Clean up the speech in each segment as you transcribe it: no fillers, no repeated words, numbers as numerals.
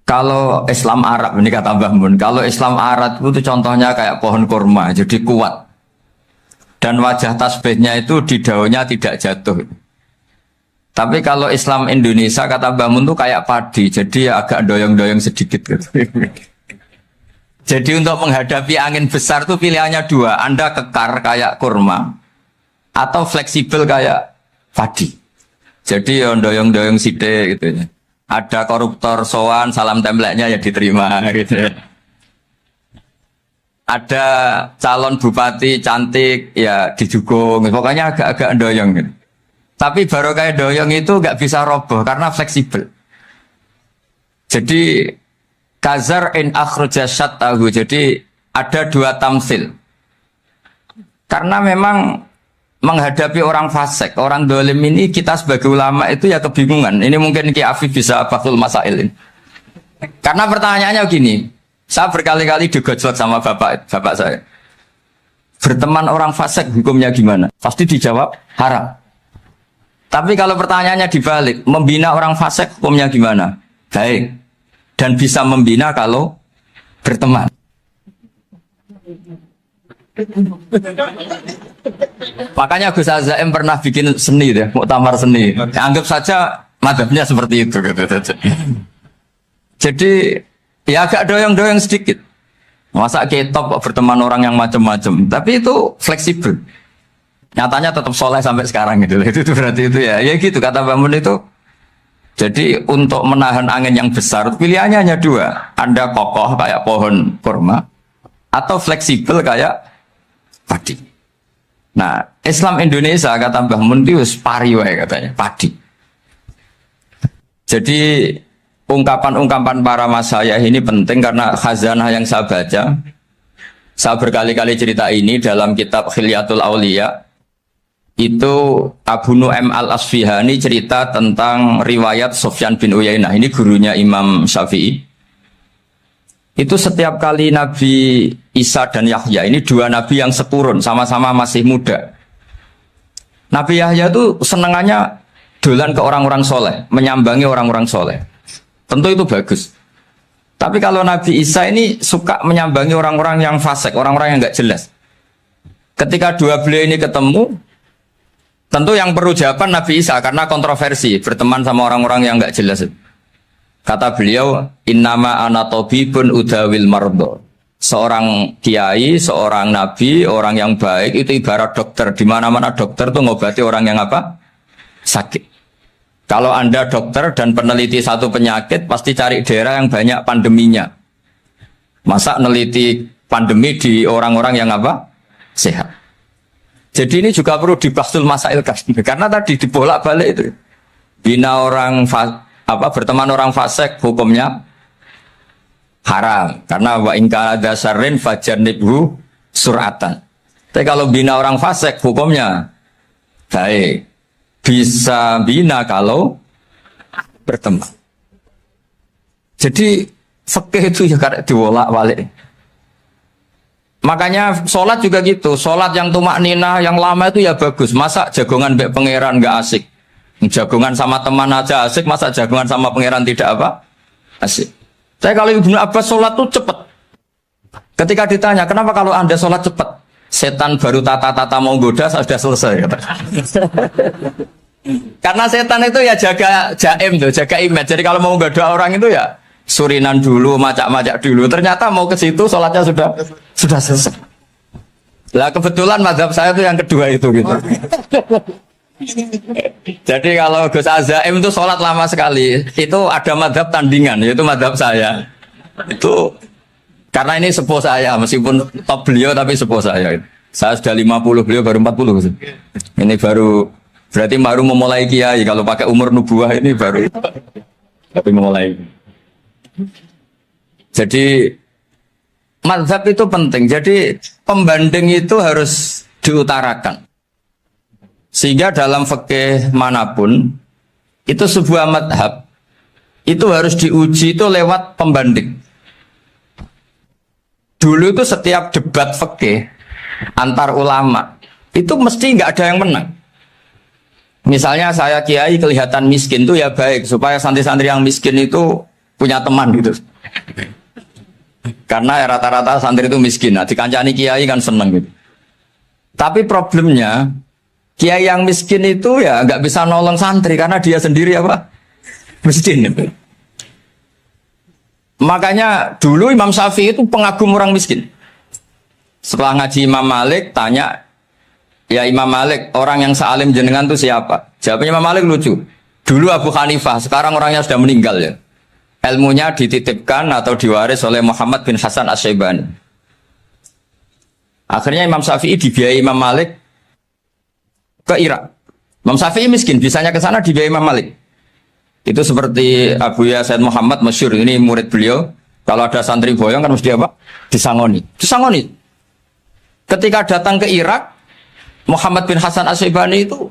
Kalau Islam Arab ini kata Mbah Mun, kalau Islam Arab itu contohnya kayak pohon kurma, jadi kuat. Dan wajah tasbihnya itu di daunnya tidak jatuh. Tapi kalau Islam Indonesia kata Mbah Mun itu kayak padi, jadi ya agak doyong-doyong sedikit gitu. Jadi untuk menghadapi angin besar itu pilihannya dua, Anda kekar kayak kurma atau fleksibel kayak padi. Jadi ya doyong-doyong sithik gitu ya. Ada koruptor sowan, salam templeknya ya diterima gitu. Ada calon bupati cantik ya didukung. Pokoknya agak-agak doyong gitu. Tapi baru kayak doyong itu nggak bisa roboh karena fleksibel. Jadi kazar in akhraja tahu. Jadi ada dua tamsil. Karena memang menghadapi orang fasik, orang dolim ini kita sebagai ulama itu ya kebingungan. Ini mungkin Ki Afif bisa bahsul masail ini. Karena pertanyaannya gini, saya berkali-kali digojlok sama bapak saya. Berteman orang fasik hukumnya gimana? Pasti dijawab haram. Tapi kalau pertanyaannya dibalik, membina orang fasik hukumnya gimana? Baik. Dan bisa membina kalau berteman. Makanya Gus Azaim pernah bikin seni deh, muktamar seni. Anggap saja madhabnya seperti itu gitu. Jadi ya agak doyong-doyong sedikit. Masa ketop berteman orang yang macam-macam, tapi itu fleksibel. Nyatanya tetap soleh sampai sekarang gitu. Itu berarti itu ya gitu kata Mbak itu. Jadi untuk menahan angin yang besar pilihannya hanya dua. Anda kokoh kayak pohon kurma atau fleksibel kayak padi. Nah, Islam Indonesia kata Mbah Mun itu pari wae katanya, padi. Jadi ungkapan-ungkapan para masyayikh ini penting karena khazanah yang saya baca. Saya berkali-kali cerita ini dalam kitab Khilyatul Auliya. Itu Abu Nu'aim Al-Asfihani cerita tentang riwayat Sufyan bin Uyainah. Ini gurunya Imam Syafi'i. Itu setiap kali Nabi Isa dan Yahya, ini dua nabi yang seturun, sama-sama masih muda. Nabi Yahya itu senengannya dolan ke orang-orang soleh, menyambangi orang-orang soleh. Tentu itu bagus. Tapi kalau Nabi Isa ini suka menyambangi orang-orang yang fasik, orang-orang yang nggak jelas. Ketika dua beliau ini ketemu, tentu yang perlu jawaban Nabi Isa karena kontroversi, berteman sama orang-orang yang nggak jelas. Kata beliau, innama ana tabibun udawil mardo. Seorang kiai, seorang nabi, orang yang baik itu ibarat dokter. Di mana-mana dokter tuh ngobati orang yang apa? Sakit. Kalau Anda dokter dan peneliti satu penyakit, pasti cari daerah yang banyak pandeminya. Masa neliti pandemi di orang-orang yang apa? Sehat. Jadi ini juga perlu dibahsul masail kasih. Karena tadi dibolak-balik itu. Bina orang berteman orang fasik hukumnya haram karena wa ingka dasarin fajanibhu suratan. Tapi kalau bina orang fasik hukumnya baik, bisa bina kalau berteman. Jadi fikih itu ya karena dibolak-balik. Makanya sholat juga gitu, sholat yang tumak ninah yang lama itu ya bagus. Masa jagongan mbek pangeran nggak asik? Jagungan sama teman aja asik, masa jagungan sama pangeran tidak apa? Asik. Saya kalau Ibnu Abbas sholat tuh cepat. Ketika ditanya, kenapa kalau Anda sholat cepat? Setan baru tata-tata mau goda, sudah selesai. Kata. Karena setan itu ya jaga jaim tuh, jaga image. Jadi kalau mau goda orang itu ya surinan dulu, macak-macak dulu. Ternyata mau ke situ sholatnya sudah selesai. Lah kebetulan mazhab saya itu yang kedua itu gitu. Jadi kalau Gus Azaim itu sholat lama sekali, itu ada madhab tandingan, yaitu madhab saya. Itu karena ini sepuh saya, meskipun top beliau tapi sepuh saya. Saya sudah 50, beliau baru 40. Ini berarti baru memulai kiai. Kalau pakai umur nubuah ini baru tapi memulai. Jadi madhab itu penting. Jadi pembanding itu harus diutarakan. Sehingga dalam fikih manapun itu sebuah madhab itu harus diuji itu lewat pembanding. Dulu itu setiap debat fikih antar ulama itu mesti nggak ada yang menang. Misalnya saya kiai kelihatan miskin itu ya baik supaya santri-santri yang miskin itu punya teman gitu. Karena rata-rata santri itu miskin. Nah, dikancani kiai kan seneng gitu. Tapi problemnya kiai yang miskin itu ya nggak bisa nolong santri karena dia sendiri apa? Miskin gitu. Makanya dulu Imam Syafi'i itu pengagum orang miskin. Setelah ngaji Imam Malik tanya, ya Imam Malik, orang yang sealim jenengan itu siapa? Jawabnya Imam Malik lucu. Dulu Abu Hanifah, sekarang orangnya sudah meninggal ya. Ilmunya dititipkan atau diwaris oleh Muhammad bin Hasan Asy-Syaibani. Akhirnya Imam Syafi'i dibiayai Imam Malik ke Irak. Imam Syafi'i miskin, bisanya ke sana dibiayai Imam Malik. Itu seperti Abu Ya Said Muhammad masyhur, ini murid beliau. Kalau ada santri boyong kan mesti apa? Disangoni. Disangoni. Ketika datang ke Irak, Muhammad bin Hasan Asy-Syaibani itu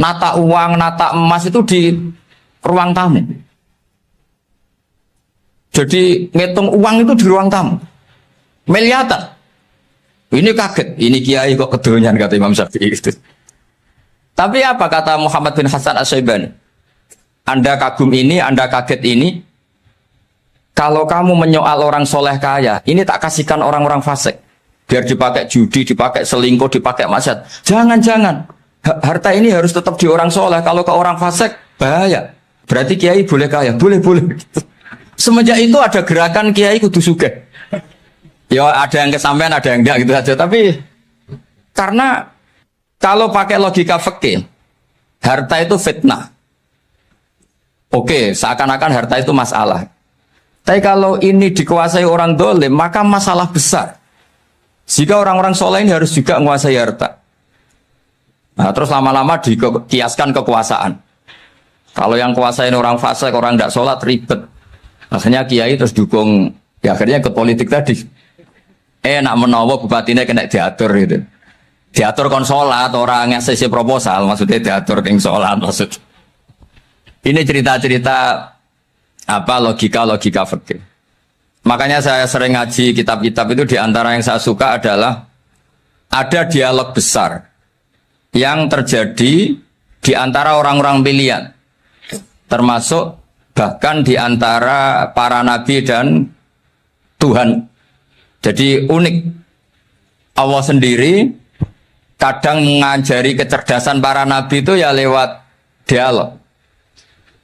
nata uang, nata emas itu di ruang tamu. Jadi ngitung uang itu di ruang tamu. Miliatan. Ini kaget, ini kiai kok kedonyan kata Imam Syafi'i itu. Tapi apa kata Muhammad bin Hasan Asy-Syaibani? Anda kagum ini, Anda kaget ini. Kalau kamu menyoal orang soleh kaya, ini tak kasihkan orang-orang fasik. Biar dipakai judi, dipakai selingkuh, dipakai maksiat. Jangan-jangan. Harta ini harus tetap di orang soleh. Kalau ke orang fasik, bahaya. Berarti kiai boleh kaya. Boleh-boleh. Semenjak itu ada gerakan kiai kudu sugih. Ya ada yang kesampaian, ada yang enggak gitu saja. Tapi karena kalau pakai logika fikih, harta itu fitnah. Oke, seakan-akan harta itu masalah. Tapi kalau ini dikuasai orang dolim, maka masalah besar. Jika orang-orang soleh ini harus juga menguasai harta. Nah, terus lama-lama dikiaskan kekuasaan. Kalau yang kuasain orang fasik, orang tidak sholat, ribet. Akhirnya kiai terus dukung, ya akhirnya ke politik tadi. Nak menawa bupatinya kena diatur gitu. Diatur kon sholat, orang yang sesi proposal, maksudnya diatur dengan sholat maksud. Ini cerita-cerita apa logika-logika fikih. Makanya saya sering ngaji kitab-kitab itu, diantara yang saya suka adalah ada dialog besar yang terjadi di antara orang-orang pilihan, termasuk bahkan di antara para nabi dan Tuhan. Jadi unik. Allah sendiri kadang mengajari kecerdasan para nabi itu ya lewat dialog.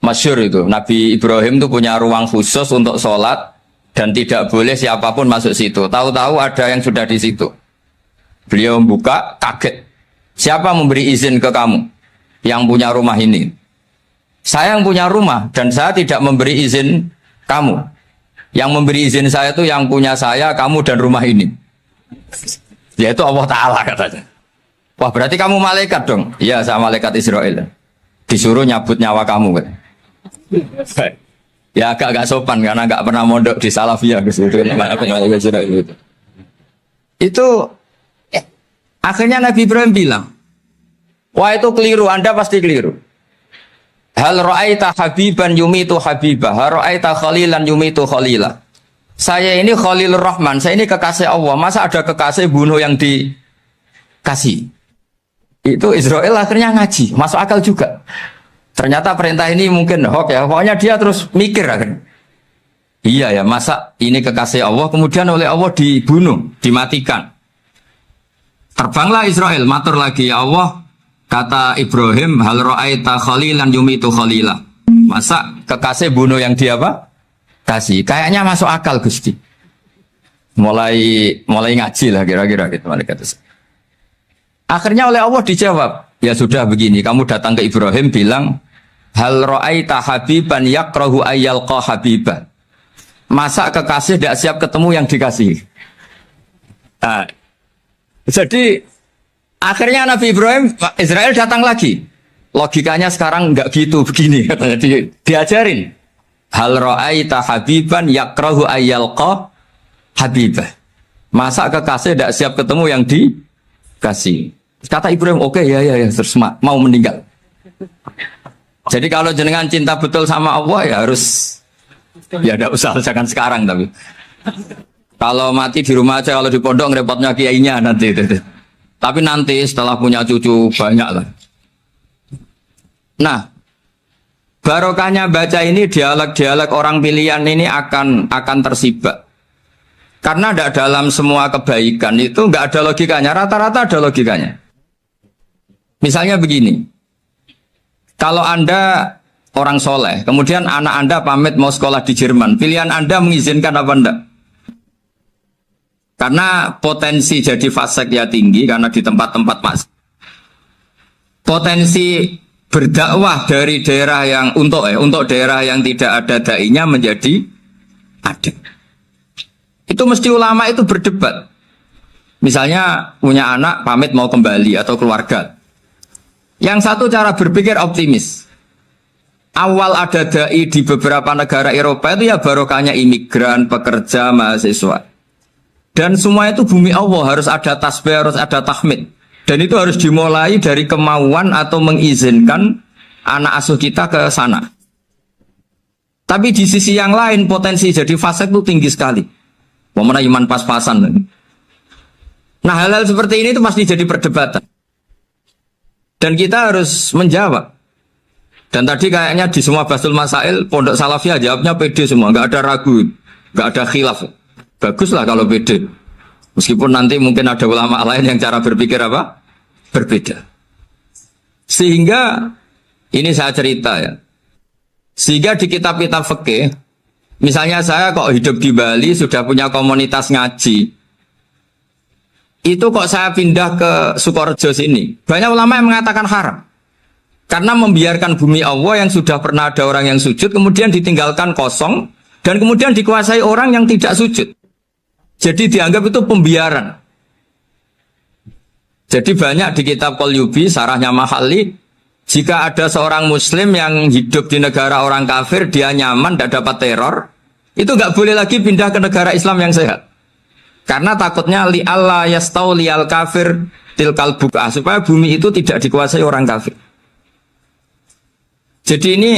Masyhur itu, Nabi Ibrahim itu punya ruang khusus untuk sholat dan tidak boleh siapapun masuk situ. Tahu-tahu ada yang sudah di situ. Beliau membuka, kaget. Siapa memberi izin ke kamu yang punya rumah ini? Saya yang punya rumah dan saya tidak memberi izin kamu. Yang memberi izin saya itu yang punya saya, kamu dan rumah ini. Yaitu Allah Ta'ala katanya. Wah berarti kamu malaikat dong? Iya saya malaikat Israel. Disuruh nyabut nyawa kamu. Ya agak sopan karena agak pernah mondok di Salafiyah itu akhirnya Nabi Ibrahim bilang, wah itu keliru, Anda pasti keliru. Hal ra'aita habiban yumitu habibah, hal ra'aita khalilan yumitu khalila. Saya ini Khalilur Rahman, saya ini kekasih Allah. Masa ada kekasih bunuh yang dikasih? Itu Israel akhirnya ngaji, masuk akal juga. Ternyata perintah ini mungkin hoax ya. Pokoknya dia terus mikir akhirnya. Iya ya, masa ini kekasih Allah kemudian oleh Allah dibunuh, dimatikan. Terbanglah Israel, matur lagi, ya Allah, kata Ibrahim, hal ra'aita khalilan yumitu khalila. Masa kekasih bunuh yang dia apa? Kasih. Kayaknya masuk akal Gusti. Mulai ngaji lah kira-kira gitu malaikat. Akhirnya oleh Allah dijawab, ya sudah begini, kamu datang ke Ibrahim bilang, hal ra'aita habiban yakrahu ayyalqa habiban. Masa kekasih tidak siap ketemu yang dikasih. Nah, jadi akhirnya Nabi Ibrahim, Israel datang lagi. Logikanya sekarang enggak gitu begini katanya, diajarin. Hal ra'aita habiban yakrahu ayyalqa habibah. Masa kekasih tidak siap ketemu yang dikasih. Kata Ibrahim, oke, ya, terus mau meninggal. Jadi kalau jenengan cinta betul sama Allah ya harus, ya tidak usah, jangan sekarang tapi. Kalau mati di rumah aja, kalau di pondok repotnya kiainya nanti. Tapi nanti setelah punya cucu banyak lah. Nah, Barokahnya baca ini dialog-dialog orang pilihan ini akan tersibak. Karena tidak dalam semua kebaikan itu nggak ada logikanya, rata-rata ada logikanya. Misalnya begini, kalau Anda orang soleh, kemudian anak Anda pamit mau sekolah di Jerman, pilihan Anda mengizinkan apa enggak? Karena potensi jadi fasik ya tinggi, karena di tempat-tempat mas. Potensi berdakwah dari daerah yang untuk daerah yang tidak ada dai-nya menjadi ada. Itu mesti ulama itu berdebat. Misalnya punya anak pamit mau kembali atau keluarga. Yang satu cara berpikir optimis. Awal ada dai di beberapa negara Eropa itu ya barokahnya imigran, pekerja, mahasiswa. Dan semua itu bumi Allah, harus ada tasbih, harus ada tahmid. Dan itu harus dimulai dari kemauan atau mengizinkan anak asuh kita ke sana. Tapi di sisi yang lain potensi jadi fasik itu tinggi sekali. Pemenang iman pas-pasan. Nah hal-hal seperti ini itu pasti jadi perdebatan. Dan kita harus menjawab. Dan tadi kayaknya di semua Basul Masail, Pondok Salafiyah jawabnya pede semua. Nggak ada ragu, nggak ada khilaf. Baguslah kalau pede. Meskipun nanti mungkin ada ulama lain yang cara berpikir apa? Berbeda. Sehingga, ini saya cerita ya. Sehingga di kitab-kitab fikih, misalnya saya kok hidup di Bali sudah punya komunitas ngaji. Itu kok saya pindah ke Sukorejo sini. Banyak ulama yang mengatakan haram. Karena membiarkan bumi Allah yang sudah pernah ada orang yang sujud, kemudian ditinggalkan kosong, dan kemudian dikuasai orang yang tidak sujud. Jadi dianggap itu pembiaran. Jadi banyak di kitab Qalyubi, sarahnya Mahalli, jika ada seorang muslim yang hidup di negara orang kafir, dia nyaman, tidak dapat teror, itu nggak boleh lagi pindah ke negara Islam yang sehat. Karena takutnya li'alla yastauliyal kafir tilkal buk'ah, supaya bumi itu tidak dikuasai orang kafir. Jadi ini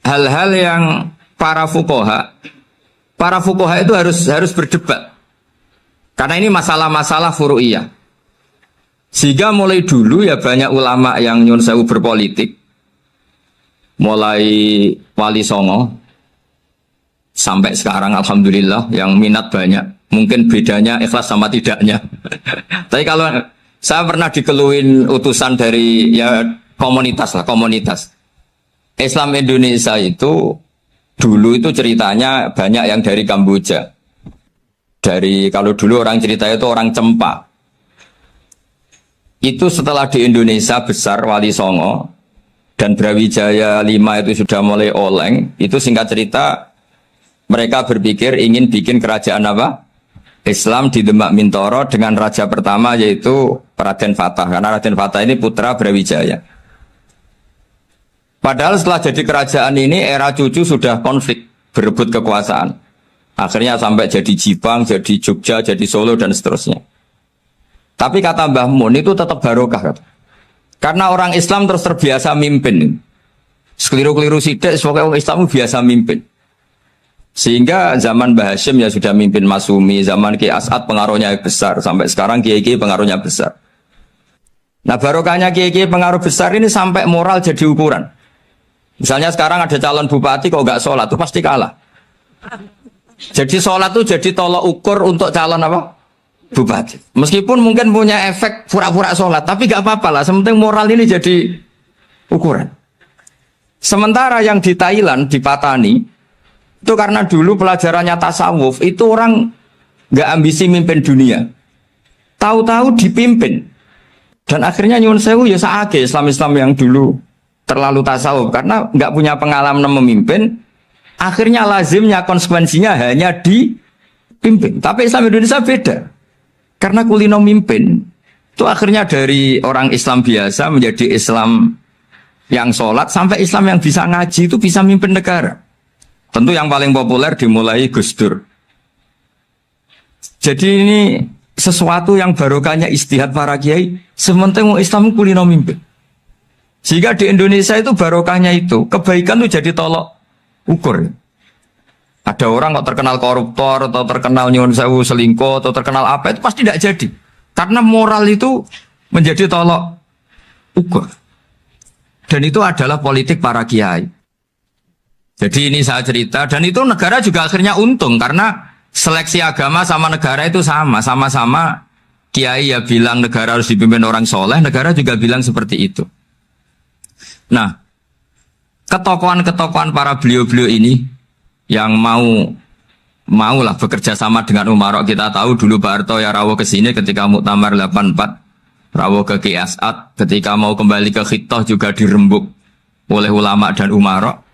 hal-hal yang para fuqaha itu harus berdebat. Karena ini masalah-masalah furu'iyah. Sehingga mulai dulu ya banyak ulama yang nyun sewu berpolitik. Mulai Wali Songo sampai sekarang alhamdulillah yang minat banyak. Mungkin bedanya ikhlas sama tidaknya. Tapi kalau saya pernah dikeluhin utusan dari ya komunitas. Islam Indonesia itu dulu itu ceritanya banyak yang dari Kamboja. Kalau dulu orang cerita itu orang Cempa. Itu setelah di Indonesia besar Wali Songo dan Brawijaya 5 itu sudah mulai oleng. Itu singkat cerita mereka berpikir ingin bikin kerajaan apa? Islam di Demak Mintoro dengan raja pertama yaitu Raden Fatah. Karena Raden Fatah ini putra Brawijaya. Padahal setelah jadi kerajaan ini era cucu sudah konflik, berebut kekuasaan. Akhirnya sampai jadi Jipang, jadi Jogja, jadi Solo dan seterusnya. Tapi kata Mbah Mun itu tetap barokah. Kata. Karena orang Islam terus terbiasa mimpin. Sekeliru-keliru sidik, pokoknya orang Islam biasa mimpin. Sehingga zaman Mbah Hashim ya sudah mimpin Masumi, zaman Ki As'ad pengaruhnya besar. Sampai sekarang Kiai-Kiai pengaruhnya besar. Nah barokahnya Kiai-Kiai pengaruh besar ini sampai moral jadi ukuran. Misalnya sekarang ada calon bupati kok nggak sholat, itu pasti kalah. Jadi sholat itu jadi tolok ukur untuk calon apa? Bupati. Meskipun mungkin punya efek pura-pura sholat, tapi nggak apa-apa lah. Sementing moral ini jadi ukuran. Sementara yang di Thailand, di Patani, itu karena dulu pelajarannya tasawuf, itu orang nggak ambisi mimpin dunia. Tahu-tahu dipimpin. Dan akhirnya nyuwun sewu ya saake Islam-Islam yang dulu terlalu tasawuf karena nggak punya pengalaman memimpin, akhirnya lazimnya konsekuensinya hanya dipimpin. Tapi Islam Indonesia beda, karena kulino mimpin itu akhirnya dari orang Islam biasa menjadi Islam yang sholat sampai Islam yang bisa ngaji itu bisa mimpin negara. Tentu yang paling populer dimulai Gus Dur. Jadi ini sesuatu yang barokahnya istihad para kiai, sementing Islam kulino mimpin. Sehingga di Indonesia itu barokahnya itu, kebaikan itu jadi tolok ukur. Ada orang kok terkenal koruptor, atau terkenal nyuwun sewu selingkuh, atau terkenal apa, itu pasti tidak jadi. Karena moral itu menjadi tolok ukur. Dan itu adalah politik para kiai. Jadi ini saya cerita, dan itu negara juga akhirnya untung karena seleksi agama sama negara itu sama-sama kiai ya bilang negara harus dipimpin orang soleh, negara juga bilang seperti itu. Nah, ketokohan-ketokohan para beliau-beliau ini yang maulah bekerja sama dengan Umarok. Kita tahu dulu Pak Harto ya rawuh ke sini ketika Muktamar 84, rawuh ke Ki As'ad, ketika mau kembali ke Khittah juga dirembuk oleh ulama dan Umarok.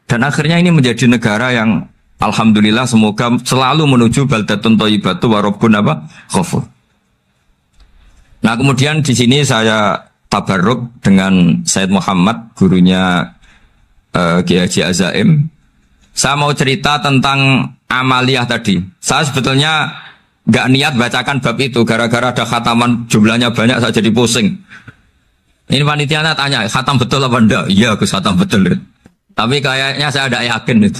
Dan akhirnya ini menjadi negara yang alhamdulillah semoga selalu menuju baldatun thayyibatu wa rabbun ghafur. Nah, kemudian di sini saya tabarruk dengan Said Muhammad, gurunya Kiai Haji Azaim. Saya mau cerita tentang amaliyah tadi. Saya sebetulnya nggak niat bacakan bab itu, gara-gara ada khataman jumlahnya banyak saya jadi pusing. Ini panitianya tanya, khatam betul apa enggak? Iya, Gus, khatam betul. Tapi kayaknya saya tidak yakin itu.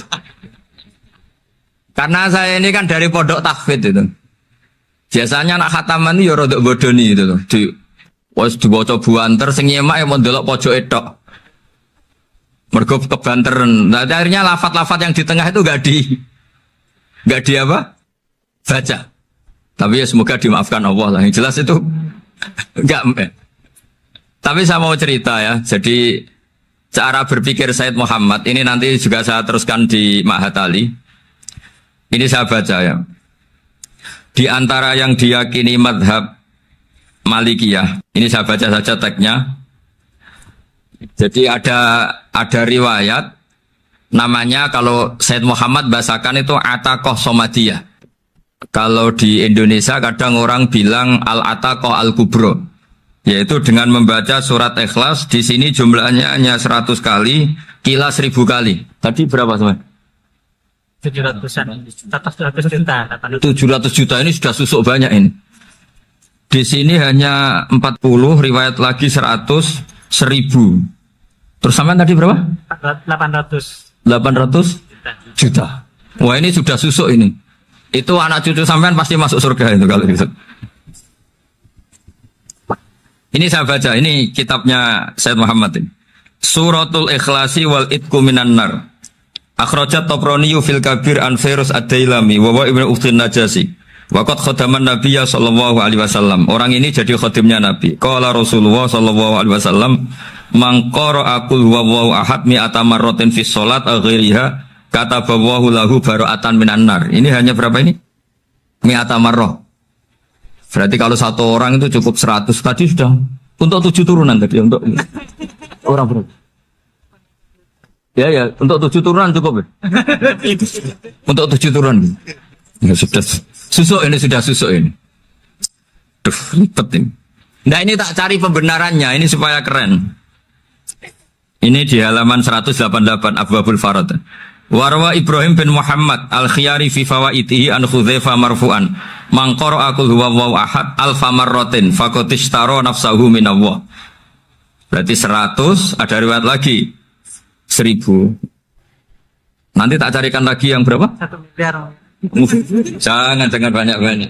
Karena saya ini kan dari pondok tahfidz itu. Biasanya anak khataman itu ya rada bodoni itu. Dibaca buanter sing nyemak ya mau ndelok pojok etok. Mergo kebanteran. Nah, akhirnya lafat-lafat yang di tengah itu enggak di apa? Baca. Tapi ya semoga dimaafkan Allah lah. Yang jelas itu enggak. Tapi saya mau cerita ya. Jadi cara berpikir Said Muhammad ini nanti juga saya teruskan di Ma'had Ali. Ini saya baca ya. Di antara yang diyakini madhab Malikiyah, ini saya baca saja teksnya. Jadi ada riwayat namanya, kalau Said Muhammad bahasakan itu Ataqoh Somadiyah. Kalau di Indonesia kadang orang bilang Al-Ataqoh Al-Kubro, yaitu dengan membaca surat Ikhlas. Di sini jumlahnya hanya 100 kali, kila 1000 kali. Tadi berapa teman? 700-an, 700 juta. 700 juta ini sudah susuk banyak ini. Di sini hanya 40, riwayat lagi 100, 1000. Terus sampai tadi berapa? 800 juta. Wah, ini sudah susuk ini. Itu anak cucu sampean pasti masuk surga itu kalau gitu. Ini saya baca, ini kitabnya Said Muhammad ini. Suratul Ikhlasi wal Itqu minan nar. Akhrajat Tabrani fil Kabir an Fairuz Ad-Dailami wa Ibnu Ukhtin Najasi. Waqad khadaman Nabiyya sallallahu alaihi wasallam. Orang ini jadi khadimnya Nabi. Qala Rasulullah sallallahu alaihi wasallam, "Man qara'a qul huwallahu ahad mi'ata marratin fi shalat ghairiha kataballahu lahu bara'atan minan nar." Ini hanya berapa ini? Mi'ata marrah. Berarti kalau satu orang itu cukup 100. Tadi sudah untuk 7 turunan tadi, untuk orang berapa? Ya, untuk 7 turunan cukup ya? Untuk 7 turunan. Ya sudah susuk ini, sudah susuk ini. Duh, ribet ini. Nah, ini tak cari pembenarannya, ini supaya keren. Ini di halaman 188 Abwabul Farad. Warwa Ibrahim bin Muhammad al-Khiyari fi fawaitihi an Hudzaifah marfu'an. Man qara'a qul huwallahu ahad alfa marratin faqad ishtara nafsahu minallah. Berarti 100, ada riwayat lagi 1000. Nanti tak carikan lagi yang berapa? 1 miliar. Jangan banyak-banyak.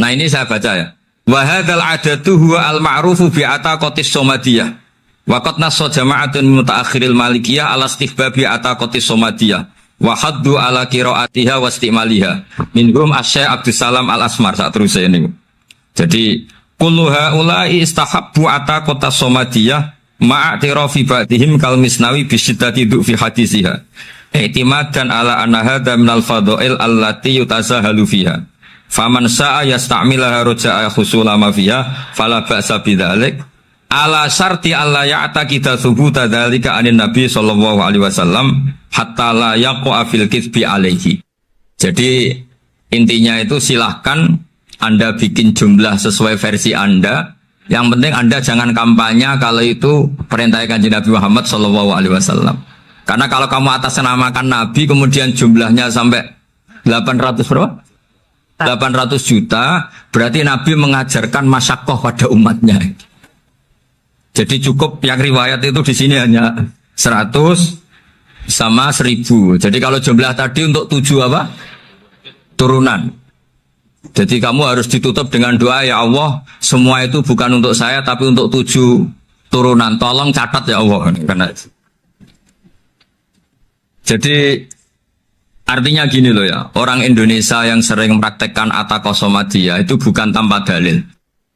Nah, ini saya baca ya. Wa hadzal adatu huwa al-ma'rufu bi ataqatis somadiyah. Waqat nasso jama'atun mutaakhiril malikiyah ala istihbabi ataqatis somadiyah. Wa haddu ala qiraatiha wa istimaliha. Minhum Asy-Syaikh Abdus Salam Al-Asmar, saat terus ini. Jadi kullu haula'i istahabbu ataqatas somadiyah ma'atirafi ba'dihim kal Misnawi bi syiddati du'fi hadisiha. I'timadan ala anna hadza minal fadha'il allati yutasahalu fiha. Faman sa'a yasta'milaha raja'a husula ma fiha fala ba'sa bidzalik. Ala syarti alla ya'taqida thubuta dzalika anin nabi sallallahu alaihi wasallam hatta la yaqa fil kitsbi alaihi. Jadi intinya itu silahkan Anda bikin jumlah sesuai versi Anda. Yang penting Anda jangan kampanye kalau itu perintah Kanjeng Nabi Muhammad sallallahu alaihi wasallam. Karena kalau kamu atasnamakan Nabi kemudian jumlahnya sampai 800 berapa? 800 juta, berarti Nabi mengajarkan masyaqqah pada umatnya. Jadi cukup yang riwayat itu di sini hanya 100 sama 1000. Jadi kalau jumlah tadi untuk 7 apa? Turunan. Jadi kamu harus ditutup dengan doa, ya Allah, semua itu bukan untuk saya tapi untuk 7 turunan. Tolong catat ya Allah. Karena Jadi artinya gini loh ya, orang Indonesia yang sering mempraktekkan atakosomadiyah itu bukan tanpa dalil.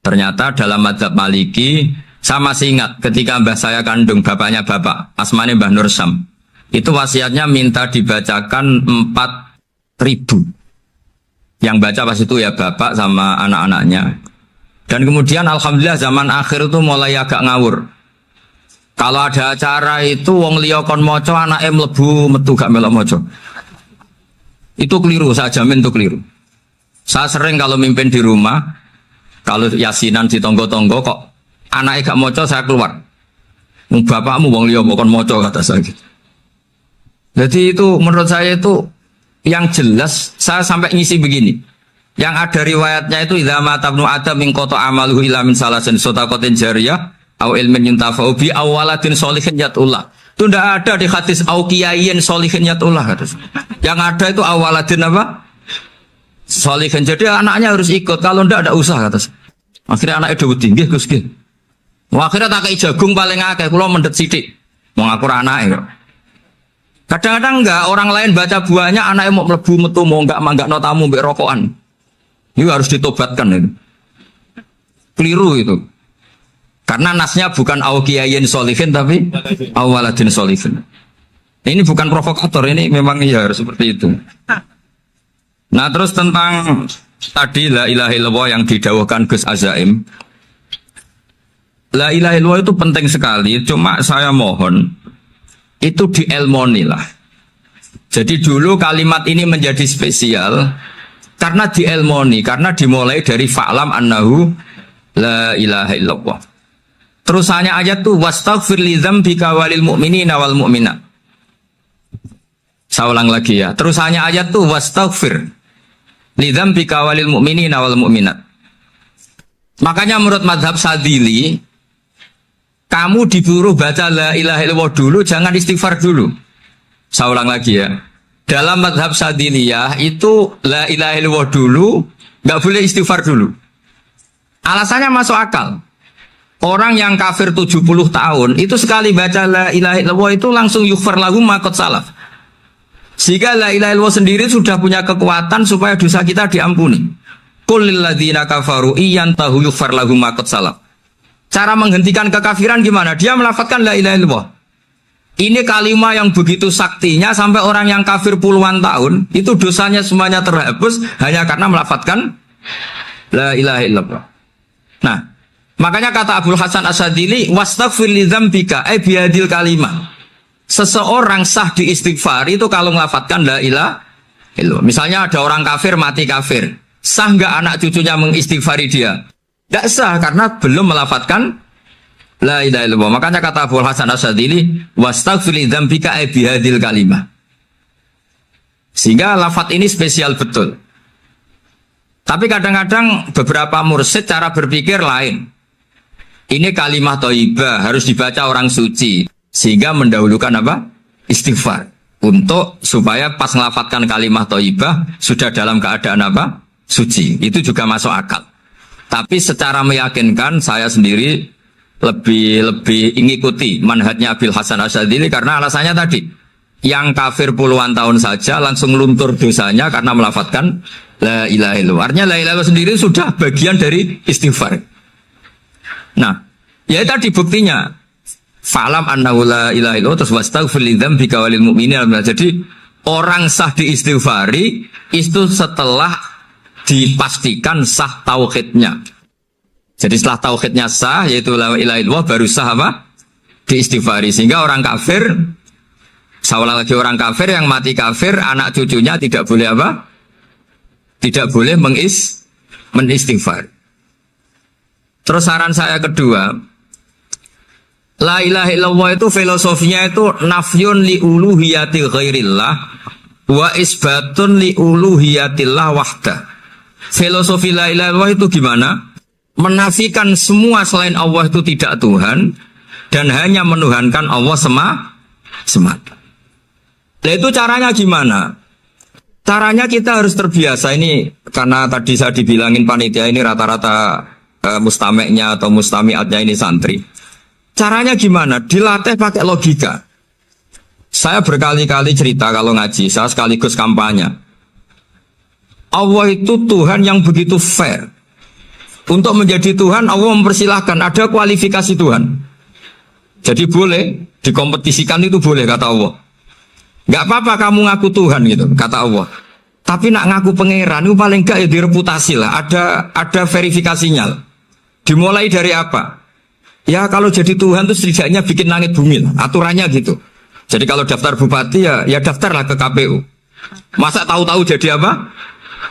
Ternyata dalam madzhab Maliki, saya masih ingat ketika mbah saya kandung, bapaknya bapak, asmane Mbah Nur Syam, itu wasiatnya minta dibacakan 4.000. Yang baca pas itu ya bapak sama anak-anaknya. Dan kemudian alhamdulillah zaman akhir itu mulai agak ngawur. Kalau ada acara itu wong liya kon maca anake mlebu metu gak melok maca. Itu keliru, saya jamin itu keliru. Saya sering kalau mimpin di rumah, kalau yasinan di tonggo-tonggo kok anaknya gak maca saya keluar. Bapakmu wong liya kon maca kata saya gitu. Jadi itu menurut saya itu yang jelas saya sampai ngisi begini. Yang ada riwayatnya itu idza mata ibnu adam min qata amaluhu illa min salasin shadaqatin jariyah au ilmin yuntafa'u bi aw waladin sholihin yatullah. Itu tidak ada di hadis au kiyayin sholihin yatullah. Yang ada itu awaladin apa? Sholihin. Jadi anaknya harus ikut. Kalau tidak ada usah kata. Akhirnya anaknya dawuh tinggi Gus nggih. Akhirnya tak kei jagung paling akeh kula mendet sithik. Wong aku ora anake kok. Kadang-kadang enggak, orang lain baca buahnya, anaknya mau melebu metu, mau enggak no tamu, mbek rokokan. Ini harus ditobatkan itu. Keliru itu. Karena nasnya bukan awkiyayin solihin, tapi awaladin solihin. Ini bukan provokator, ini memang ya harus seperti itu. Nah terus tentang tadi la ilaha illallah yang didawahkan Gus Azaim. La ilaha illallah itu penting sekali, cuma saya mohon itu dielmoni lah. Jadi dulu kalimat ini menjadi spesial karena dielmoni, karena dimulai dari fa'lam annahu la ilaha illallah. Terusannya ayat tuh wastaghfir li dzambika walil mu'minina wal mu'minat. Saya ulang lagi ya. Terusannya ayat tuh wastaghfir li dzambika walil mu'minina wal mu'minat. Makanya menurut mazhab Sadili, kamu disuruh baca la ilaha illallah dulu, jangan istighfar dulu. Saya ulang lagi ya. Dalam mazhab Sadiliyah itu la ilaha illallah dulu, nggak boleh istighfar dulu. Alasannya masuk akal. Orang yang kafir 70 tahun itu sekali baca la ilaha illallah itu langsung yughfar lahum ma qad salaf. Sehingga la ilaha illallah sendiri sudah punya kekuatan supaya dosa kita diampuni. Qul lil ladzina kafaru iyantahu yughfar lahum ma qad salaf. Cara menghentikan kekafiran gimana? Dia melafadzkan la ilaha illallah. Ini kalimat yang begitu saktinya sampai orang yang kafir puluhan tahun itu dosanya semuanya terhapus hanya karena melafadzkan la ilaha illallah. Nah, makanya kata Abdul Hasan Asadili wastaghfir li dzambika ay bihadil kalimah. Seseorang sah diistighfar itu kalau melafadzkan la ilaha illallah. Misalnya ada orang kafir mati kafir, sah enggak anak cucunya mengistighfari dia? Tidak sah karena belum melafatkan la ilaha illallah. Makanya kata Abu Hasan Asyadili wastaghfir li dzambika ay bihadil kalimah. Sehingga lafaz ini spesial betul. Tapi kadang-kadang beberapa mursyid cara berpikir lain. Ini kalimat thayyibah harus dibaca orang suci sehingga mendahulukan apa? Istighfar. Untuk supaya pas melafatkan kalimat thayyibah sudah dalam keadaan apa? Suci. Itu juga masuk akal. Tapi secara meyakinkan saya sendiri lebih mengikuti manhajnya Abil Hasan Asyadili karena alasannya tadi yang kafir puluhan tahun saja langsung luntur dosanya karena melafadzkan la ilaha illallah. Artinya la ilaha illallah sendiri sudah bagian dari istighfar. Nah, ya tadi buktinya fa'lam annahu la ilaha illallah terus wastaghfir li dzambika walil mu'minina. Jadi orang sah diistighfari itu setelah dipastikan sah tauhidnya. Jadi setelah tauhidnya sah yaitu la ilaha illallah baru sah apa? Diistighfari. Sehingga orang kafir, seolah lagi orang kafir yang mati kafir, anak cucunya tidak boleh apa? Tidak boleh menistighfar. Terus saran saya kedua, la ilaha illallah itu filosofinya itu nafyun li uluhiyati ghairillah wa isbatun li uluhiyatillah wahdah. Filosofi la ilaha illallah itu gimana? Menafikan semua selain Allah itu tidak Tuhan dan hanya menuhankan Allah semata. Nah itu caranya gimana? Caranya kita harus terbiasa ini karena tadi saya dibilangin panitia ini rata-rata mustameknya atau mustamiatnya ini santri. Caranya gimana? Dilatih pakai logika. Saya berkali-kali cerita kalau ngaji, saya sekaligus kampanye. Allah itu Tuhan yang begitu fair. Untuk menjadi Tuhan, Allah mempersilahkan, ada kualifikasi Tuhan. Jadi boleh, dikompetisikan itu boleh, kata Allah. Gak apa-apa kamu ngaku Tuhan gitu, kata Allah. Tapi nak ngaku pangeran itu paling gak ya direputasi lah, ada verifikasinya. Dimulai dari apa? Ya kalau jadi Tuhan itu setidaknya bikin langit bumi lah, aturannya gitu. Jadi kalau daftar bupati ya daftarlah ke KPU. Masa tahu-tahu jadi apa?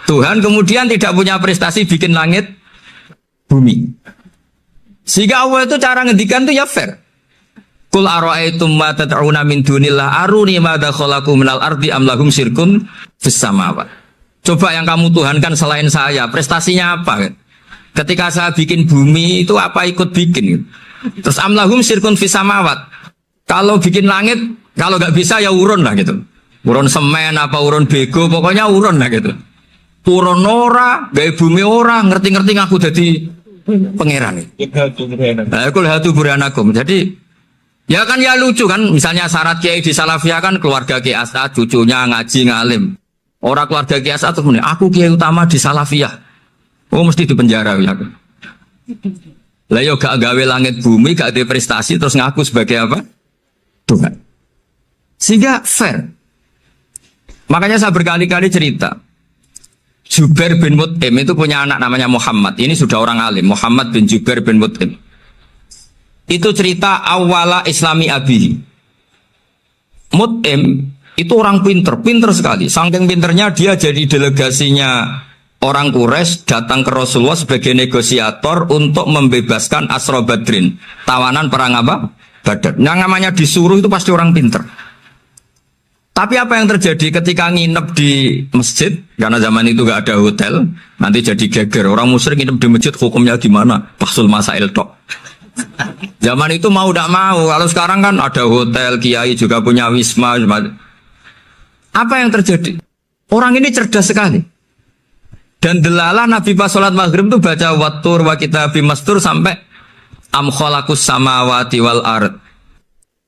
Tuhan kemudian tidak punya prestasi bikin langit bumi. Sehingga Allah itu cara ngendikan itu ya fair. Qul ara'aytum ma tad'una min dunillah aruni madza khalaqu minal ardi am lahum syirkun fis samawat. Coba yang kamu tuhankan selain saya, prestasinya apa? Ketika saya bikin bumi itu apa ikut bikin? Terus am lahum syirkun fis samawat. Kalau bikin langit, kalau nggak bisa ya urun lah gitu. Urun semen apa urun bego, pokoknya urun lah gitu. Urun ora, gaya bumi ora, ngerti-ngerti ngaku jadi pangeran. Nah, kul hatu burhanakum. Jadi ya kan ya lucu kan, misalnya syarat kiai di Salafiyah kan keluarga Kiai As'ad, cucunya ngaji ngalim. Orang keluarga Kiai As'ad tuh aku kiai utama di Salafiyah. Oh mesti di penjara ya. Lah yo gak gawe langit bumi, gak ada prestasi terus ngaku sebagai apa? Tuhan. Sehingga fair. Makanya saya berkali-kali cerita. Jubair bin Mut'im itu punya anak namanya Muhammad. Ini sudah orang alim, Muhammad bin Jubair bin Mut'im. Itu cerita awala Islami Abi. Mut'im itu orang pinter sekali. Saking pinternya dia jadi delegasinya orang Quraisy datang ke Rasulullah sebagai negosiator untuk membebaskan Asra Badrin, tawanan perang apa? Badar. Yang namanya disuruh itu pasti orang pinter. Tapi apa yang terjadi ketika nginep di masjid? Karena zaman itu gak ada hotel, nanti jadi geger. Orang musyrik nginep di masjid hukumnya gimana? Bahsul masail tok. Zaman itu mau tidak mau. Kalau sekarang kan ada hotel, kiai juga punya wisma. Apa yang terjadi? Orang ini cerdas sekali. Dan delalah Nabi pas sholat maghrib itu baca wattur wa kitabi mastur sampai am khalaqus samawati wal ard.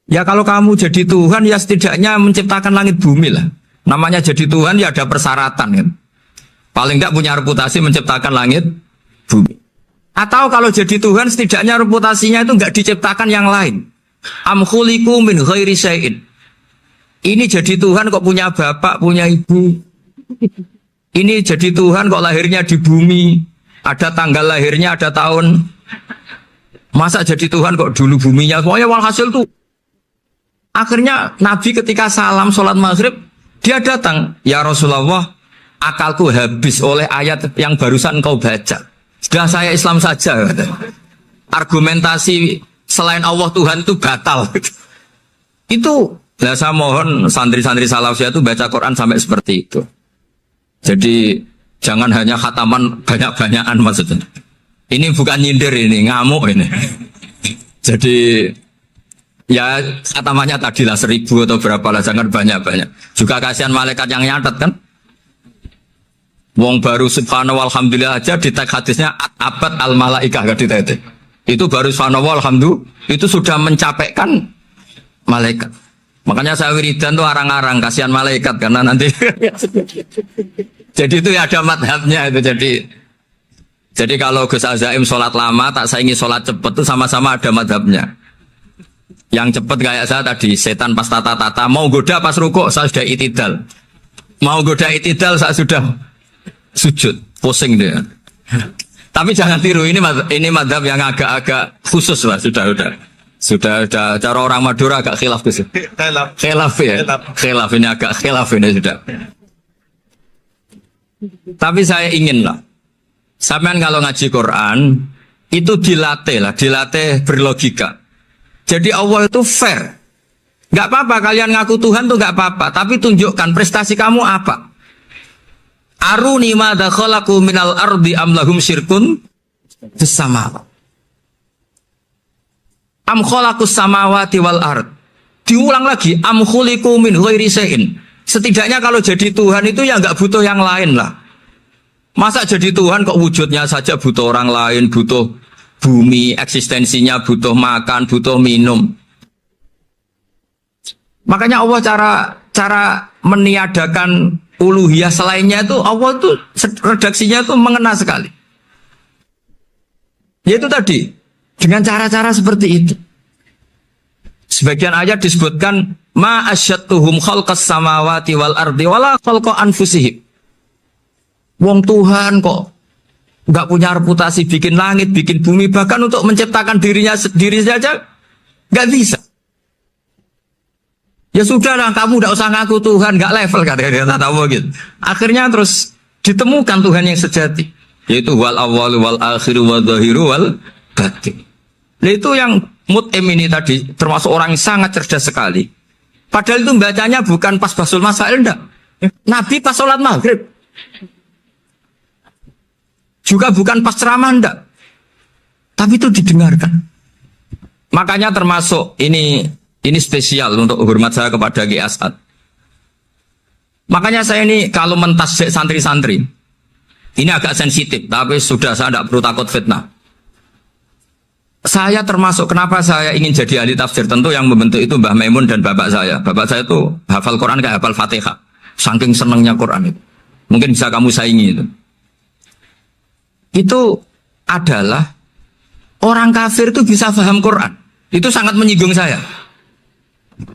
Ya kalau kamu jadi Tuhan ya setidaknya menciptakan langit bumi lah. Namanya jadi Tuhan ya ada persyaratan kan. Paling enggak punya reputasi menciptakan langit bumi. Atau kalau jadi Tuhan setidaknya reputasinya itu enggak diciptakan yang lain. Am khuliqu min ghairi syai'in. Ini jadi Tuhan kok punya bapak, punya ibu. Ini jadi Tuhan kok lahirnya di bumi. Ada tanggal lahirnya, ada tahun. Masa jadi Tuhan kok dulu buminya. Pokoknya walhasil tuh. Akhirnya Nabi ketika salam sholat maghrib, dia datang. Ya Rasulullah, akalku habis oleh ayat yang barusan kau baca. Sudah saya Islam saja. Argumentasi selain Allah Tuhan itu batal. Itu, ya saya mohon santri-santri Salafiyah itu baca Quran sampai seperti itu. Jadi jangan hanya khataman banyak-banyakan maksudnya. Ini bukan nyindir ini, ngamuk ini. Jadi ya khatamannya tadilah 1000 atau berapa lah, jangan banyak-banyak. Juga kasihan malaikat yang nyatet kan. Wong baru subhanallah alhamdulillah aja di tag hadisnya abad al malaikah gak ditete. Itu baru subhanallah alhamdulillah itu sudah mencapaikan malaikat. Makanya saya wiridan tuh arang-arang kasihan malaikat karena nanti jadi itu ya ada madhabnya itu jadi kalau Gus Azaim sholat lama tak saingi sholat cepet itu sama-sama ada madhabnya. Yang cepet kayak saya tadi setan pas tata-tata mau goda pas rukuk saya sudah itidal, mau goda itidal saya sudah sujud pusing dia. Tapi jangan tiru ini madhab yang agak-agak khusus lah sudah cara orang Madura agak khilaf Gus. Khilaf ya. Khilaf ini agak khilaf ini sudah. Tapi saya ingin lah sampean kalau ngaji Quran itu dilatih berlogika. Jadi Allah itu fair. Gak apa-apa kalian ngaku Tuhan tuh gak apa-apa, tapi tunjukkan prestasi kamu apa. Aruni madza khalaqu minal ardi am lahum syirkun fis samawati. Am khalaqus samawati wal ard. Diulang lagi am khuliqu min ghairi syai'in. Setidaknya kalau jadi Tuhan itu ya enggak butuh yang lain lah. Masa jadi Tuhan kok wujudnya saja butuh orang lain, butuh bumi, eksistensinya butuh makan, butuh minum. Makanya Allah cara meniadakan uluhiyah selainnya itu Allah itu redaksinya itu mengena sekali. Yaitu tadi dengan cara-cara seperti itu. Sebagian ayat disebutkan ma asyattuhum khalqas samawati wal ardi wala khalqa anfusihim. Wong Tuhan kok enggak punya reputasi bikin langit, bikin bumi, bahkan untuk menciptakan dirinya sendiri saja enggak bisa. Ya sudahlah, kamu enggak usah ngaku Tuhan, enggak level kata tahu gitu. Akhirnya terus ditemukan Tuhan yang sejati, yaitu wal awwalu wal akhiru wal dhahiru wal batin. Nah, itu yang Mut'im ini tadi termasuk orang yang sangat cerdas sekali. Padahal itu bacanya bukan pas basul masail, enggak. Nabi pas sholat maghrib. Juga bukan pas ceramah, enggak. Tapi itu didengarkan. Makanya termasuk ini spesial untuk hormat saya kepada Ki As'ad. Makanya saya ini kalau mentasjik santri-santri, ini agak sensitif, tapi sudah saya tidak perlu takut fitnah. Saya termasuk kenapa saya ingin jadi ahli tafsir, tentu yang membentuk itu Mbah Maimun dan bapak saya. Bapak saya itu hafal Quran kayak hafal Fatihah. Saking senangnya Quran itu. Mungkin bisa kamu saingi itu. Itu adalah orang kafir itu bisa paham Quran. Itu sangat menyinggung saya.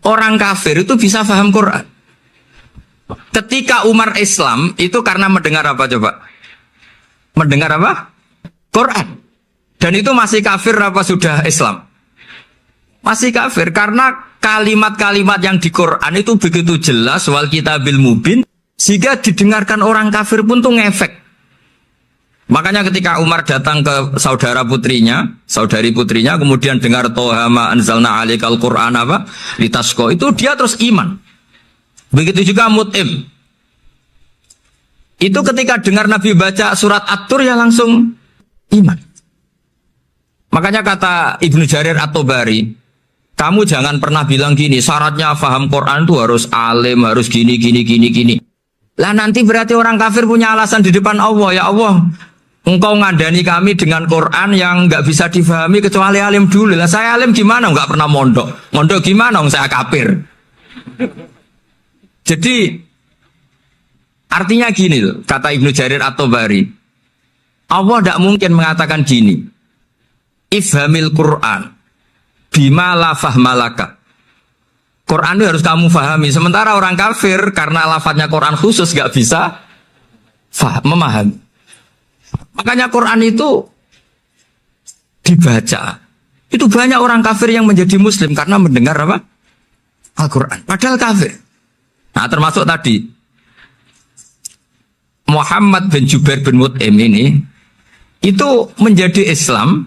Orang kafir itu bisa paham Quran. Ketika Umar Islam itu karena mendengar apa coba? Mendengar apa? Quran. Dan itu masih kafir apa sudah Islam? Masih kafir karena kalimat-kalimat yang di Quran itu begitu jelas wal kitabil mubin sehingga didengarkan orang kafir pun tuh ngefek. Makanya ketika Umar datang ke saudari putrinya, kemudian dengar Toha ma anzalna alaikal Qur'an apa? Litasqa, itu dia terus iman. Begitu juga Mut'im. Itu ketika dengar Nabi baca surat At-Tur ya langsung iman. Makanya kata Ibnu Jarir At-Tabari, kamu jangan pernah bilang gini, syaratnya paham Quran itu harus alim, harus gini. Lah nanti berarti orang kafir punya alasan di depan Allah, ya Allah, engkau ngandani kami dengan Quran yang nggak bisa difahami kecuali alim dulu. Lah saya alim gimana? Nggak pernah mondok. Mondok gimana? Saya kafir. Jadi artinya gini loh, kata Ibnu Jarir At-Tabari, Allah tidak mungkin mengatakan gini, ifhamil Quran bima la fahmalaka. Quran itu harus kamu fahami. Sementara orang kafir karena lafadznya Quran khusus nggak bisa memahami. Makanya Quran itu dibaca. Itu banyak orang kafir yang menjadi muslim karena mendengar apa? Al-Quran. Padahal kafir. Nah termasuk tadi Muhammad bin Jubair bin Mut'im ini itu menjadi Islam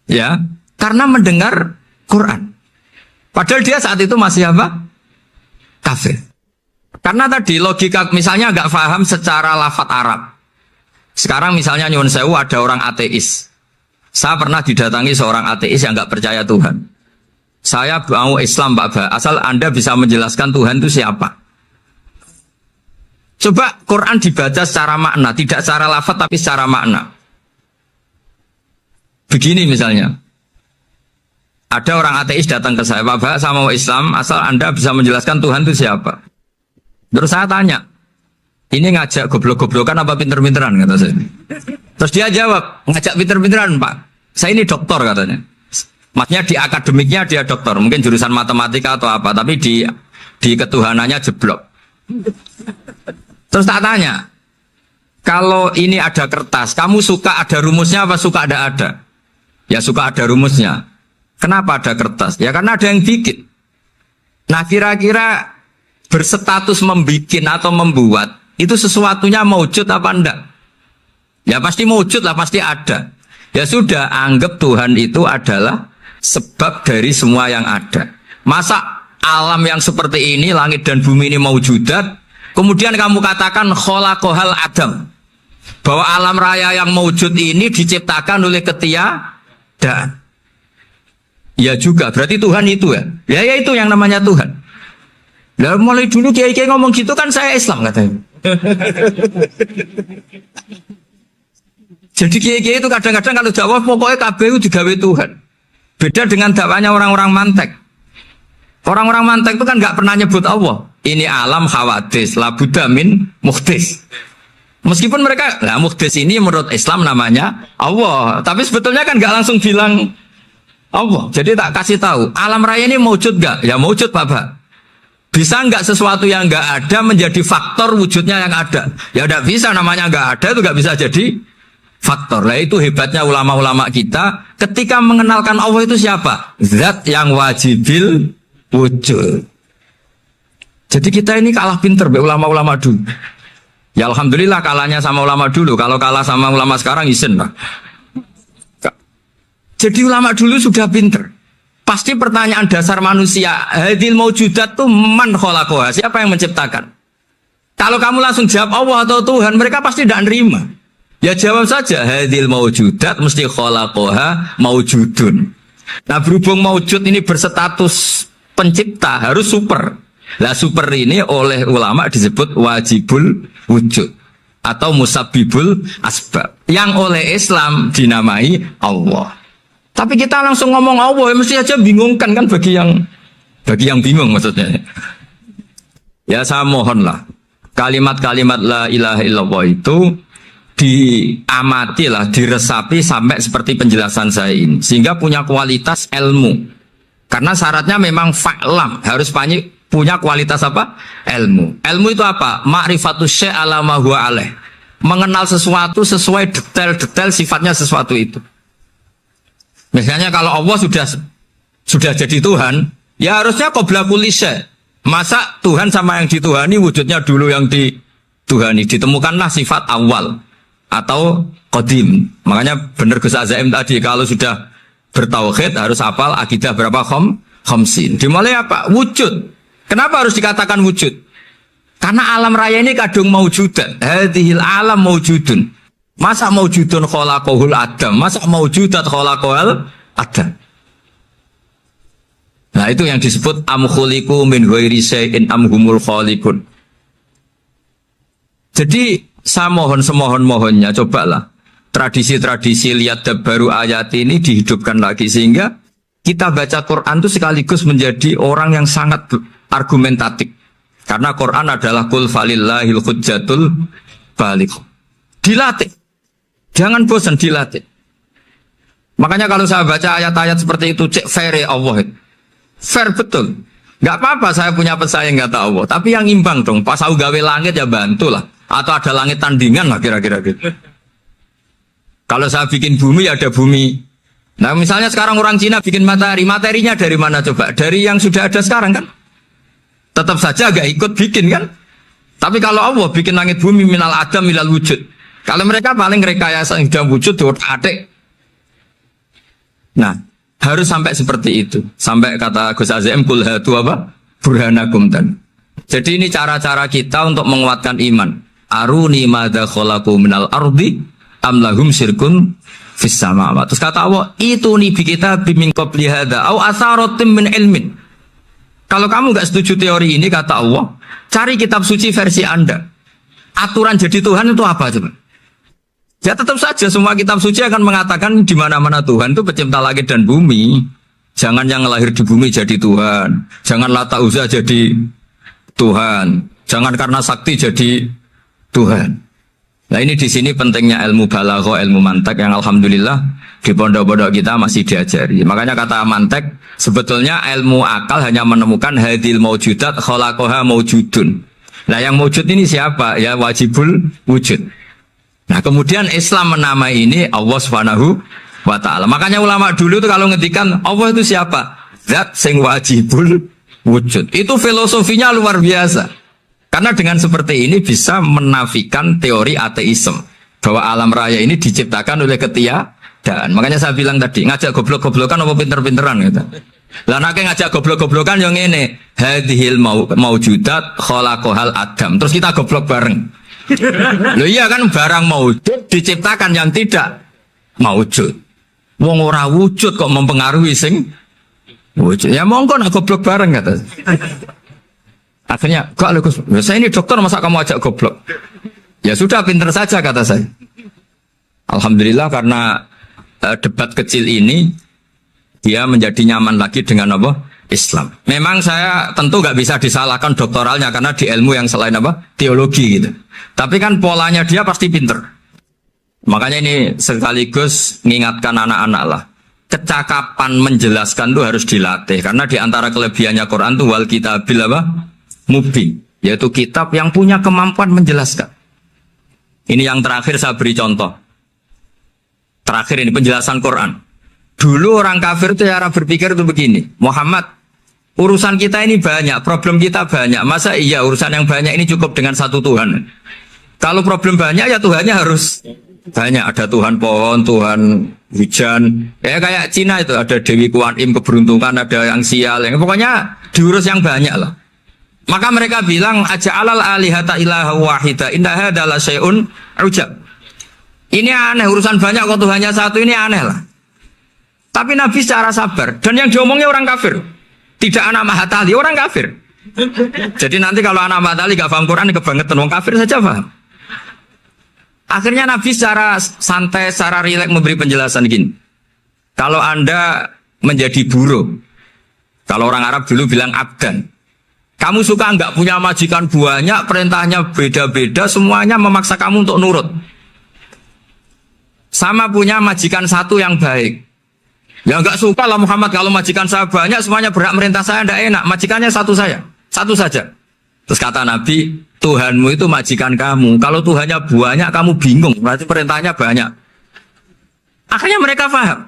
ya karena mendengar Quran. Padahal dia saat itu masih apa? Kafir. Karena tadi logika misalnya nggak paham secara lafadz Arab. Sekarang misalnya nyuwun sewu ada orang ateis. Saya pernah didatangi seorang ateis yang nggak percaya Tuhan. Saya mau Islam Pak Ba, asal Anda bisa menjelaskan Tuhan itu siapa. Coba Quran dibaca secara makna, tidak secara lafadz tapi secara makna. Begini misalnya, ada orang ateis datang ke saya, Pak Ba, saya mau Islam, asal Anda bisa menjelaskan Tuhan itu siapa. Terus saya tanya, ini ngajak goblok-goblokan apa pinter-pinteran, kata saya. Terus dia jawab, ngajak pinter-pinteran Pak, saya ini doktor katanya. Maksudnya di akademiknya dia doktor, mungkin jurusan matematika atau apa, tapi di ketuhanannya jeblok. Terus tak tanya, kalau ini ada kertas, kamu suka ada rumusnya apa suka ada? Ya suka ada rumusnya. Kenapa ada kertas? Ya karena ada yang bikin. Nah kira-kira berstatus membikin atau membuat, itu sesuatunya maujud apa enggak? Ya pasti maujud lah, pasti ada. Ya sudah, anggap Tuhan itu adalah sebab dari semua yang ada. Masa alam yang seperti ini, langit dan bumi ini maujudat, kemudian kamu katakan kholaqohal adam, bahwa alam raya yang maujud ini diciptakan oleh ketiadaan. Ya juga, berarti Tuhan itu ya. Ya itu yang namanya Tuhan. Lah mulai dulu kiai-kiai ngomong gitu kan saya Islam katanya. Jadi kiai-kiai itu kadang-kadang kalau dakwah pokoknya KBU digawe Tuhan. Beda dengan dakwanya orang-orang mantek. Orang-orang mantek itu kan nggak pernah nyebut Allah. Ini alam hawadis, la budda min muhdis. Meskipun mereka, nah muhdis ini menurut Islam namanya Allah. Tapi sebetulnya kan nggak langsung bilang Allah. Jadi tak kasih tahu, alam raya ini mewujud nggak? Ya mewujud Bapak. Bisa nggak sesuatu yang nggak ada menjadi faktor wujudnya yang ada? Ya udah bisa, namanya nggak ada itu nggak bisa jadi faktor. Nah itu hebatnya ulama-ulama kita. Ketika mengenalkan Allah itu siapa? Zat yang wajibil wujud. Jadi kita ini kalah pinter be ulama-ulama dulu. Ya alhamdulillah kalahnya sama ulama dulu. Kalau kalah sama ulama sekarang isin lah. Jadi ulama dulu sudah pinter. Pasti pertanyaan dasar manusia, hadil maujudat tuh man khalaqaha, siapa yang menciptakan? Kalau kamu langsung jawab Allah atau Tuhan, mereka pasti tidak nerima. Ya jawab saja, hadil maujudat mesti khalaqaha maujudun. Nah berhubung maujud ini berstatus pencipta, harus super. Lah super ini oleh ulama disebut wajibul wujud atau musabbibul asbab, yang oleh Islam dinamai Allah. Tapi kita langsung ngomong Allah, ya mesti aja bingungkan kan bagi yang bingung maksudnya. Ya saya mohonlah kalimat-kalimat la ilaha illallah itu diamatilah, diresapi sampai seperti penjelasan saya ini, sehingga punya kualitas ilmu. Karena syaratnya memang fa'lam, harus punya kualitas apa? Ilmu. Ilmu itu apa? Ma'rifatus syai' ala ma huwa alaih. Mengenal sesuatu sesuai detail-detail sifatnya sesuatu itu. Misalnya kalau Allah sudah jadi Tuhan, ya harusnya qabla kulli syai'. Masa Tuhan sama yang dituhani wujudnya dulu yang dituhani? Ditemukanlah sifat awal atau qadim. Makanya benar Gus Azaim tadi, kalau sudah bertauhid harus hafal akidah berapa khamsin. Dimulai apa? Wujud. Kenapa harus dikatakan wujud? Karena alam raya ini kadung maujudan. Hadhil alam maujudun. Masa maujudun khalaqahul adam? Masa maujudat khalaqahul adam? Nah itu yang disebut am khuliqu min ghairi syai'in am humul khaliqun. Jadi saya mohon semohon-mohonnya, cobalah tradisi-tradisi lihat baru ayat ini dihidupkan lagi, sehingga kita baca Quran itu sekaligus menjadi orang yang sangat argumentatif. Karena Quran adalah qul falillahil hujjatul baligh. Dilatih. Jangan bosan, dilatih. Makanya kalau saya baca ayat-ayat seperti itu, cek fair Allah. Fair betul. Gak apa-apa saya punya pesaing kata Allah, tapi yang imbang dong. Pas aku gawe langit ya bantulah. Atau ada langit tandingan lah kira-kira gitu. Kalau saya bikin bumi ya ada bumi. Nah misalnya sekarang orang Cina bikin matahari, materinya dari mana coba? Dari yang sudah ada sekarang kan? Tetap saja agak ikut bikin kan? Tapi kalau Allah bikin langit bumi minal adam minal wujud. Kalau mereka paling rekayasa yang sudah wujud adik. Nah harus sampai seperti itu. Sampai kata Gus Azim kul hatu apa? Burhanakum dan. Jadi ini cara-cara kita untuk menguatkan iman. Aruni madza khalaqu minal ardi am lahum syirkun fis samawati. Terus kata Allah, itu nih bi kitab min qabli hadza au asaratim min ilmin. Kalau kamu enggak setuju teori ini kata Allah, cari kitab suci versi Anda. Aturan jadi Tuhan itu apa coba? Ya tetap saja semua kitab suci akan mengatakan di mana-mana Tuhan itu pencipta langit dan bumi. Jangan yang lahir di bumi jadi Tuhan. Jangan Lata Uzza jadi Tuhan. Jangan karena sakti jadi Tuhan. Nah ini di sini pentingnya ilmu balaghah, ilmu mantek yang alhamdulillah di pondok-pondok kita masih diajari. Makanya kata mantek sebetulnya ilmu akal hanya menemukan hadil maujudat khalaqaha maujudun. Nah yang maujud ini siapa? Ya wajibul wujud. Nah kemudian Islam menamai ini Allah Subhanahu wa ta'ala. Makanya ulama dulu itu kalau ngetikan Allah itu siapa? Zat sing wajibul wujud. Itu filosofinya luar biasa. Karena dengan seperti ini bisa menafikan teori ateisme. Bahwa alam raya ini diciptakan oleh ketiadaan. Makanya saya bilang tadi, ngajak goblok-goblokan apa pinter-pinteran gitu. Lah nek ngajak goblok-goblokan yang ini hadhil maujudat khalaqahal adam. Terus kita goblok bareng. Loh iya kan barang maujud diciptakan yang tidak maujud. Wong ora wujud kok mempengaruhi sing wujud. Ya monggo nak goblok bareng kata. Akhirnya, kok Gus, saya ini dokter masa kamu ajak goblok? Ya sudah pinter saja kata saya. Alhamdulillah karena debat kecil ini dia menjadi nyaman lagi dengan apa? Islam. Memang saya tentu nggak bisa disalahkan doktoralnya karena di ilmu yang selain apa? Teologi gitu. Tapi kan polanya dia pasti pinter. Makanya ini sekaligus mengingatkan anak-anak lah. Kecakapan menjelaskan itu harus dilatih karena di antara kelebihannya Quran itu wal kitabil apa? Mubin, yaitu kitab yang punya kemampuan menjelaskan. Ini yang terakhir saya beri contoh. Terakhir ini penjelasan Quran. Dulu orang kafir itu cara berpikir itu begini, Muhammad, urusan kita ini banyak, problem kita banyak. Masa iya urusan yang banyak ini cukup dengan satu Tuhan? Kalau problem banyak ya Tuhannya harus banyak. Ada Tuhan pohon, Tuhan hujan. Ya kayak Cina itu ada Dewi Kuan Im keberuntungan, ada yang sial, yang pokoknya diurus yang banyak lah. Maka mereka bilang aja'alal alihata ilaha wahida inna hadza la syai'un ujab. Ini aneh, urusan banyak kok Tuhannya satu, ini aneh lah. Tapi Nabi secara sabar, dan yang diomongnya orang kafir. Tidak anak Mahatali, orang kafir. Jadi nanti kalau anak Mahatali gak paham Quran, kebangetan, orang kafir saja paham. Akhirnya Nabi secara santai, secara rileks memberi penjelasan gini. Kalau Anda menjadi buruh, kalau orang Arab dulu bilang abdan, kamu suka nggak punya majikan banyak, perintahnya beda-beda, semuanya memaksa kamu untuk nurut. Sama punya majikan satu yang baik. Ya nggak suka lah Muhammad kalau majikan saya banyak, semuanya berhak merintah saya, nggak enak. Majikannya satu saja, satu saja. Terus kata Nabi, Tuhanmu itu majikan kamu. Kalau Tuhannya banyak, kamu bingung. Berarti perintahnya banyak. Akhirnya mereka paham.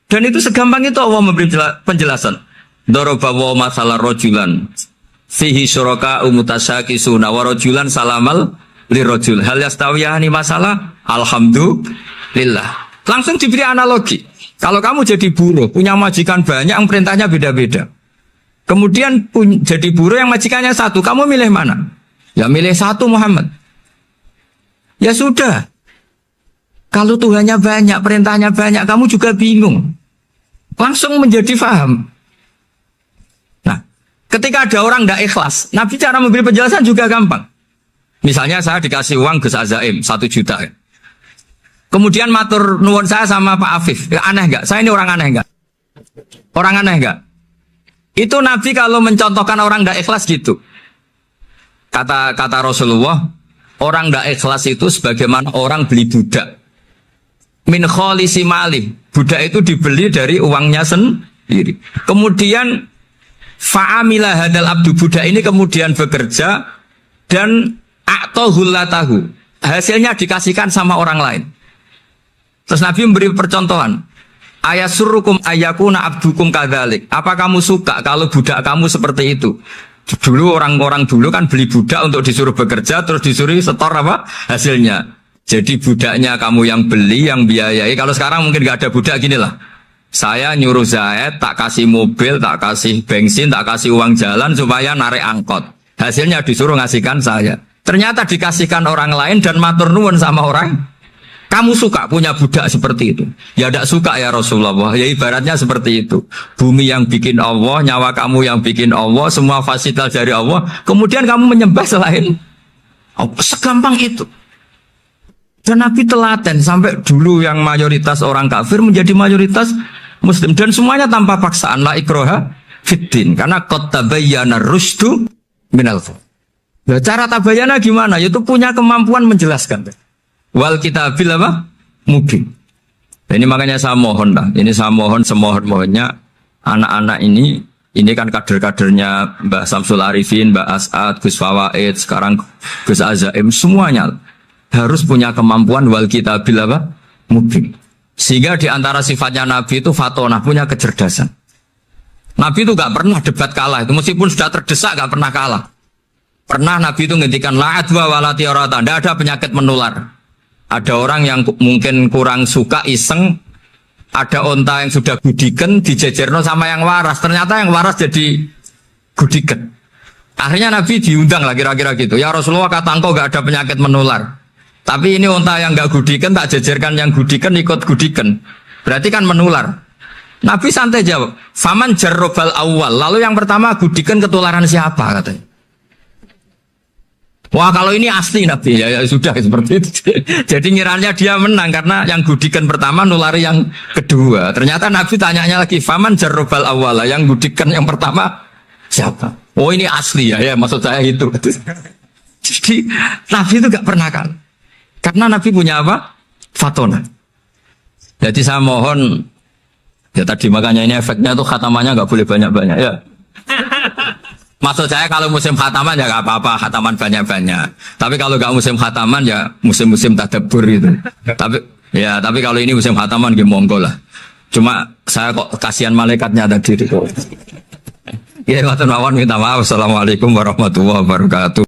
Dan itu segampang itu Allah memberi penjelasan. Dorobawo masalah rojulan fihi syuraka umutasyakisuna wa rojulan salamal lirojul hal yastawiyahani masalah alhamdulillah. Langsung diberi analogi. Kalau kamu jadi buruh punya majikan banyak yang perintahnya beda-beda, kemudian jadi buruh yang majikannya satu, kamu milih mana? Ya milih satu Muhammad. Ya sudah, kalau Tuhannya banyak, perintahnya banyak, kamu juga bingung. Langsung menjadi faham. Ketika ada orang tidak ikhlas, Nabi cara memberi penjelasan juga gampang. Misalnya saya dikasih uang Gus Azaim 1 juta. Kemudian matur nuwun saya sama Pak Afif. Ya, aneh enggak? Saya ini orang aneh enggak? Orang aneh enggak? Itu Nabi kalau mencontohkan orang tidak ikhlas gitu. Kata Rasulullah, orang tidak ikhlas itu sebagaimana orang beli budak. Min kholisi mali. Budak itu dibeli dari uangnya sendiri. Kemudian fa'amila hadal abdu, budak ini kemudian bekerja dan a'tohullatahu, hasilnya dikasihkan sama orang lain. Terus Nabi memberi percontohan, ayasurrukum ayyakuna abdukum kadzalik. Apa kamu suka kalau budak kamu seperti itu? Dulu orang-orang dulu kan beli budak untuk disuruh bekerja, terus disuruh setor apa hasilnya. Jadi budaknya kamu yang beli, yang biayai. Kalau sekarang mungkin gak ada budak, gini lah. Saya nyuruh Zaid, tak kasih mobil, tak kasih bensin, tak kasih uang jalan supaya narik angkot. Hasilnya disuruh ngasihkan saya. Ternyata dikasihkan orang lain dan matur nuwun sama orang. Kamu suka punya budak seperti itu? Ya tidak suka ya Rasulullah. Ya ibaratnya seperti itu. Bumi yang bikin Allah, nyawa kamu yang bikin Allah, semua fasilitas dari Allah. Kemudian kamu menyembah selain Allah. Segampang itu. Dan Nabi telaten sampai dulu yang mayoritas orang kafir menjadi mayoritas Muslim, dan semuanya tanpa paksaan, la ikroha fiddin, karena qad tabayyana rusdu minal ghayy. Nah, cara tabayyana gimana? Yaitu punya kemampuan menjelaskan. Wal kitabil apa? Mubin. Ini makanya saya mohon lah. Ini saya mohon semohon-mohonnya anak-anak ini kan kader-kadernya Mbah Samsul Arifin, Mbah As'ad, Gus Fawaid, sekarang Gus Azaim, semuanya harus punya kemampuan wal kitabil apa? Mubin. Sehingga di antara sifatnya Nabi itu fatonah, punya kecerdasan. Nabi itu gak pernah debat kalah, itu meskipun sudah terdesak gak pernah kalah. Pernah Nabi itu ngendikan la'adwa walati orata, tidak ada penyakit menular. Ada orang yang mungkin kurang suka iseng, ada onta yang sudah gudiken dijejerno sama yang waras, ternyata yang waras jadi gudiken. Akhirnya Nabi diundang lah kira-kira gitu. Ya Rasulullah, kata engkau gak ada penyakit menular. Tapi ini unta yang gak gudikan, tak jejerkan yang gudikan, ikut gudikan. Berarti kan menular. Nabi santai jawab, faman jarrobal awal. Lalu yang pertama gudikan ketularan siapa katanya. Wah kalau ini asli Nabi ya sudah seperti itu. Jadi ngiranya dia menang karena yang gudikan pertama nulari yang kedua. Ternyata Nabi tanyanya lagi, faman jarrobal awala, yang gudikan yang pertama siapa? Oh ini asli ya maksud saya itu. Jadi Nabi itu gak pernah kan? Karena Nabi punya apa? Fatona. Jadi saya mohon ya tadi makanya ini efeknya tuh khatamannya gak boleh banyak-banyak ya. Maksud saya kalau musim khataman ya gak apa-apa, khataman banyak-banyak. Tapi kalau gak musim khataman ya musim-musim tadabbur itu. Tapi kalau ini musim khataman ya monggo lah. Cuma saya kok kasihan malaikatnya tadi. Ya, ngoten mawon minta maaf. Assalamualaikum warahmatullahi wabarakatuh.